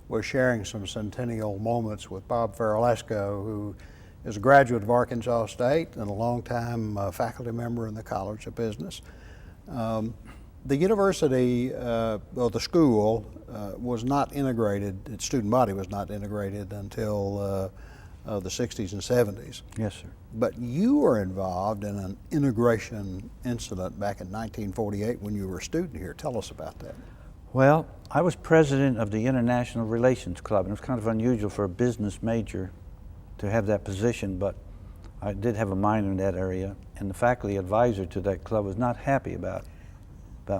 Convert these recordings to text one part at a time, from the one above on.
was sharing some Centennial moments with Bob Ferralasco, who is a graduate of Arkansas State and a longtime faculty member in the College of Business. The university, well, the school was not integrated, its student body was not integrated until the 60s and 70s. Yes, sir. But you were involved in an integration incident back in 1948 when you were a student here. Tell us about that. Well, I was president of the International Relations Club, and it was kind of unusual for a business major to have that position, but I did have a minor in that area, and the faculty advisor to that club was not happy about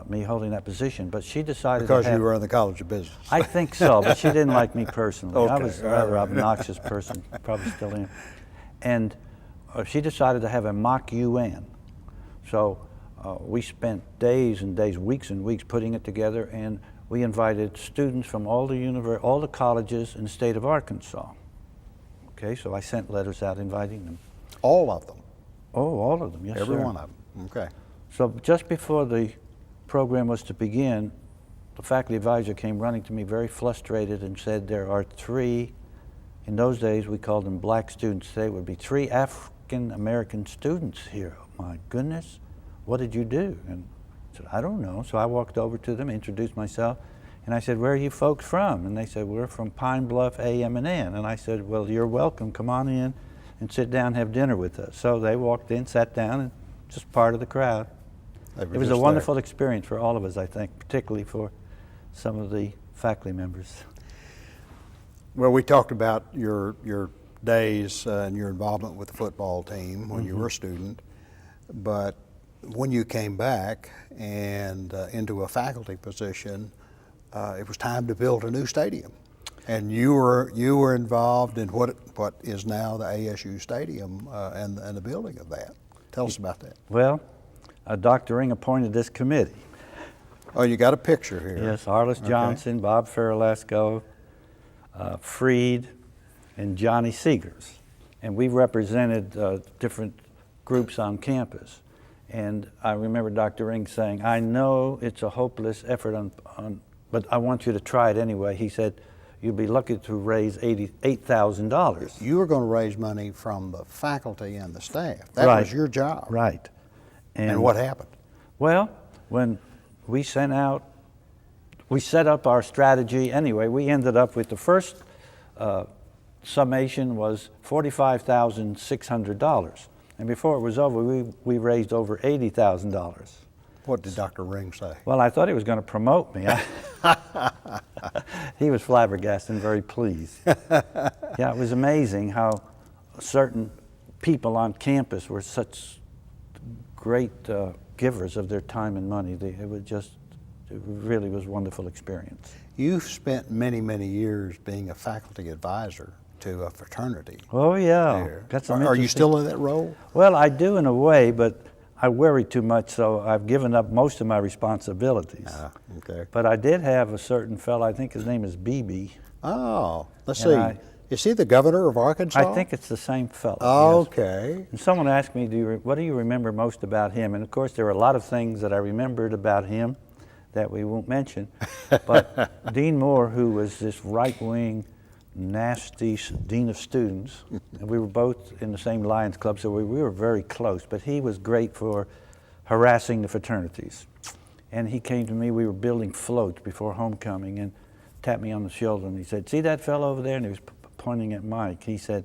me holding that position, but she decided Because you were in the College of Business. I think so, but she didn't like me personally. Okay. I was a rather obnoxious person, probably still am. And she decided to have a mock UN. So we spent days and days, weeks and weeks putting it together, and we invited students from all the colleges in the state of Arkansas. Okay, so I sent letters out inviting them. All of them? Oh, all of them, yes, Every sir. one of them, okay. So just before the program was to begin, the faculty advisor came running to me very frustrated and said there are three, in those days we called them black students, today it would be 3 African American students here. Oh, my goodness, what did you do? And I said, I don't know. So I walked over to them, introduced myself, and I said, where are you folks from? And they said, we're from Pine Bluff A.M.N. And I said, well, you're welcome, come on in and sit down and have dinner with us. So they walked in, sat down, and just part of the crowd. It was a wonderful experience for all of us, I think, particularly for some of the faculty members. Well, we talked about your days and your involvement with the football team when you were a student, but when you came back and into a faculty position, it was time to build a new stadium. And you were involved in what is now the ASU Stadium and the building of that. Tell us about that. Well, Dr. Ring appointed this committee. Oh, you got a picture here. Yes, Arliss Johnson, Bob Ferralasco, Freed, and Johnny Seegers. And we represented different groups on campus. And I remember Dr. Ring saying, I know it's a hopeless effort, but I want you to try it anyway. He said, you'll be lucky to raise $88,000. You were going to raise money from the faculty and the staff. That Right. was your job. Right. And what happened? Well, when we set up our strategy anyway, we ended up with the first summation was $45,600. And before it was over, we raised over $80,000. What did Dr. Ring say? Well, I thought he was going to promote me. He was flabbergasted and very pleased. Yeah, it was amazing how certain people on campus were such great givers of their time and money. It really was a wonderful experience. You've spent many, many years being a faculty advisor to a fraternity. Oh, yeah. There. Got some Are you still in that role? Well, I do in a way, but I worry too much, so I've given up most of my responsibilities. Okay. But I did have a certain fellow, I think his name is BB. Oh, let's And see. Is he the governor of Arkansas? I think it's the same fellow. Oh, yes. okay. And someone asked me, what do you remember most about him? And of course, there were a lot of things that I remembered about him that we won't mention. But Dean Moore, who was this right-wing, nasty dean of students, and we were both in the same Lions Club, so we were very close, but he was great for harassing the fraternities. And he came to me, we were building floats before homecoming, and tapped me on the shoulder, and he said, see that fellow over there? And he was pointing at Mike. He said,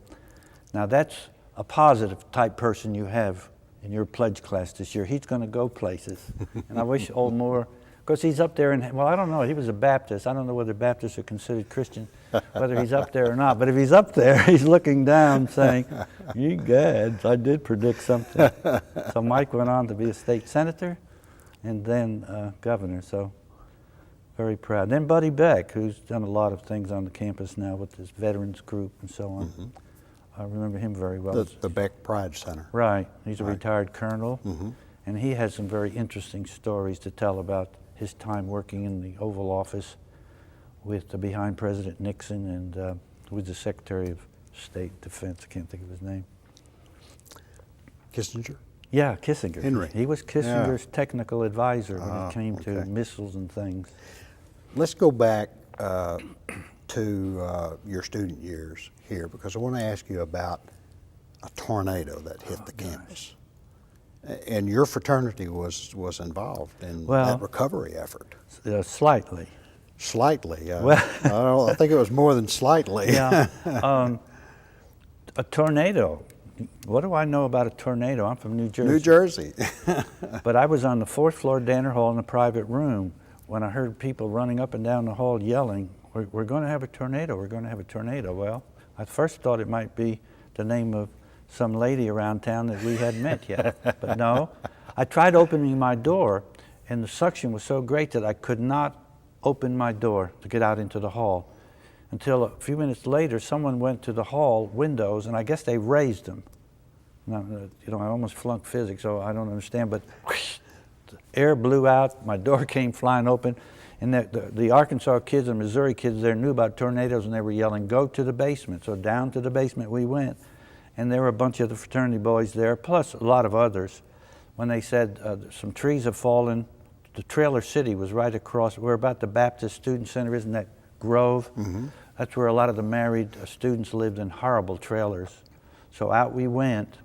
now that's a positive type person you have in your pledge class this year. He's going to go places. And I wish old Moore, because he's up there, and well, I don't know, he was a Baptist. I don't know whether Baptists are considered Christian, whether he's up there or not. But if he's up there, he's looking down saying, ye gads, I did predict something. So Mike went on to be a state senator and then governor, so very proud. Then Buddy Beck, who's done a lot of things on the campus now with his veterans group and so on. Mm-hmm. I remember him very well. The Beck Pride Center. Right, he's a retired colonel, and he has some very interesting stories to tell about his time working in the Oval Office behind President Nixon and with the Secretary of State Defense. I can't think of his name. Kissinger? Yeah, Kissinger. Henry. He was Kissinger's technical advisor when it came to missiles and things. Let's go back to your student years here, because I want to ask you about a tornado that hit the campus. And your fraternity was involved in that recovery effort. Slightly. Slightly. Well, I think it was more than slightly. Yeah. A tornado. What do I know about a tornado? I'm from New Jersey. New Jersey. But I was on the 4th floor Danner Hall in a private room when I heard people running up and down the hall yelling, we're going to have a tornado, we're going to have a tornado. Well, I first thought it might be the name of some lady around town that we hadn't met yet. But no, I tried opening my door, and the suction was so great that I could not open my door to get out into the hall. Until a few minutes later, someone went to the hall windows, and I guess they raised them. Now, I almost flunked physics, so I don't understand, but whoosh, the air blew out, my door came flying open, and the Arkansas kids and Missouri kids there knew about tornadoes, and they were yelling, go to the basement. So down to the basement we went, and there were a bunch of the fraternity boys there, plus a lot of others. When they said some trees have fallen, the trailer city was right across, where about the Baptist Student Center, isn't that Grove? Mm-hmm. That's where a lot of the married students lived in horrible trailers. So out we went,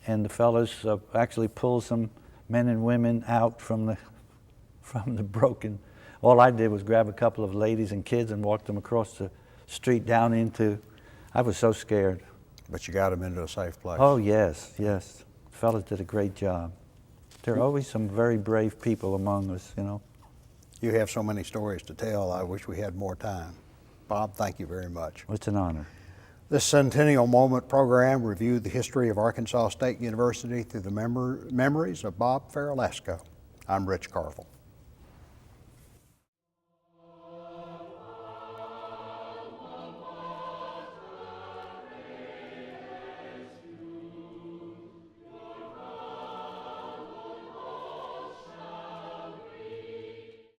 and the fellows actually pulled some men and women out from the broken. All I did was grab a couple of ladies and kids and walk them across the street down into, I was so scared. But you got them into a safe place. Oh, yes, yes. The fellows did a great job. There are always some very brave people among us, You have so many stories to tell. I wish we had more time. Bob, thank you very much. It's an honor. This Centennial Moment program reviewed the history of Arkansas State University through the memories of Bob Ferralasco. I'm Rich Carville.